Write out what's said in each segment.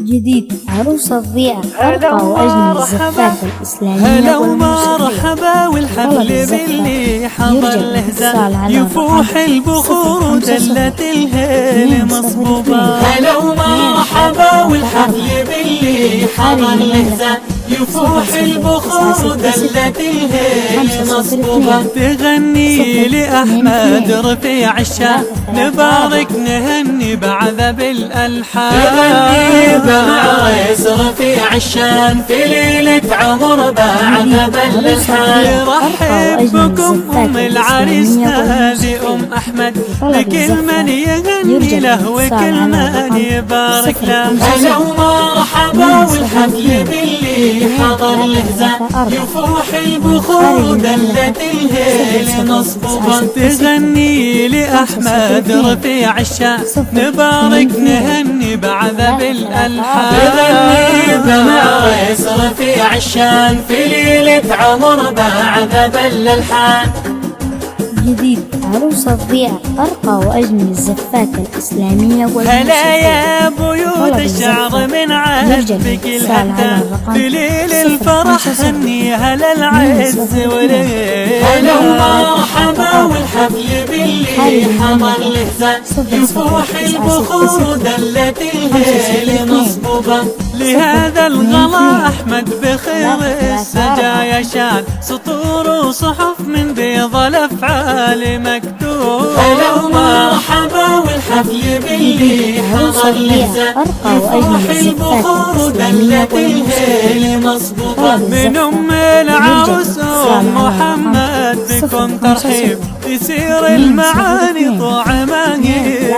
جديد عروس الضياء أرقى وأجمل الزفات الإسلامية هلا ومرحبا والحفل باللي حضر الهزال يفوح البخور ودلت الهيل مصبوبة. هلا ومرحبا والحفل باللي حضر الهزال يفوح البخور ودلت الهيل مصبوبة. تغني لأحمد رفيع الشام نبارك نهني بعذب الألحان. تغني بعريس رفيع الشان في ليلة عمر بعذب الألحان. يرحب بكم أم العريس هذه أم أحمد لكل من يغني له وكل من يبارك له. هلا ومرحبا والحفل باللي حضر الهزال يفوح البخور ودلت الهيل مصبوبة. تغني لأحمد رفيع الشام نبارك نهني بعذب الألحان. تغني بعريس رفيع الشان في ليلة عمر بعذب الألحان. جديد عروس الضياء أرقى وأجمل الزفات الإسلامية هلا يا بيوت الشعر من عذبك الهدى في ليل الفرح هني هلا العز وليل. هلا ومرحبا والحفل باللي حضر الهزال يفوح البخور ودلت الهيل مصبوبة. لهذا الغلا أحمد بخير السجايا شال سطور وصحف من بيض الأفعال مكتوب. هلا ومرحبا والحفل باللي حضر الهزال يفوح البخور ودلت الهيل مصبوبة. من أم العروس أم محمد بكم ترحيب يسير المعاني طعمة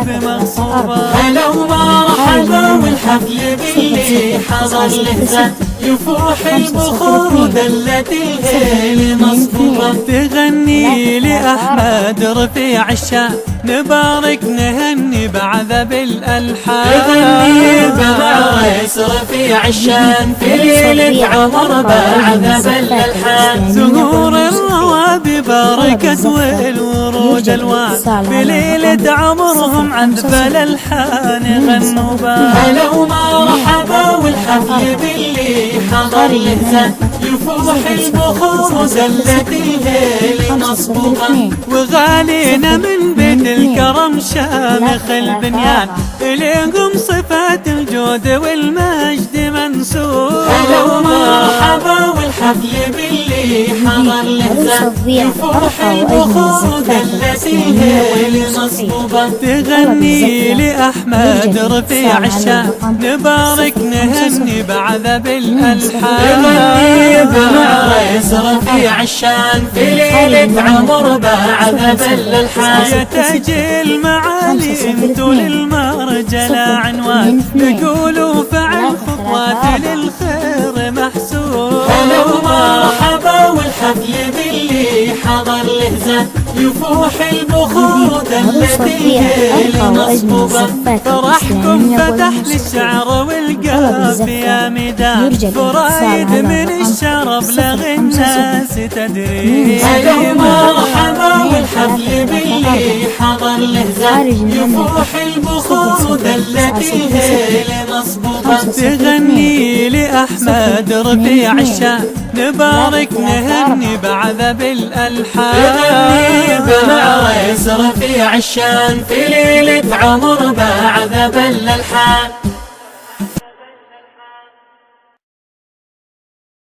بمغصوبة. هلا ومرحبا والحفل باللي حضر الهزال يفوح البخور ودلت الهيل مصبوبة. تغني لأحمد رفيع الشام نبارك نهني بعذب الألحان. تغني بعريس رفيع الشام في ليلة عمر بعذب الألحان. زهور الروابي باركت والورود الوان في ليلة عمرهم عذب الألحان غنوا بان. هلا ومرحبا والحفل باللي حضر الهزال يفوح البخور ودلت الهيل مصبوبة. وغالينا من بيت الكرم شامخ البنيان إليهم صفات الجود والمجد منسوب. هلا ومرحبا والحفل باللي حضر الهزال يفوح البخور ودلت الهيل مصبوبة. تغني لأحمد رفيع الشام نبارك نهني بعذب الألحان. تغني بعريس رفيع الشان في ليلة عمر بعذب الألحان. يا تاج المعالي انتو للمرجلة عنوان يقولوا فعل خطوات للخير محسوب. هلا ومرحبا والحفل باللي حضر الهزال يفوح البخور ودلت الهيل مصبوبة. فرحكم فتح للشعر والقلب يا ميدان فرايد من الشرف لغي الناس تدري. هلا ومرحبا والحفل باللي حضر الهزال يفوح البخور ودلت الهيل مصبوبة. تغني لأحمد رفيع الشام نبارك نهني بعذب الألحان. تغني بعريس رفيع الشان في ليلة عمر بعذب الألحان.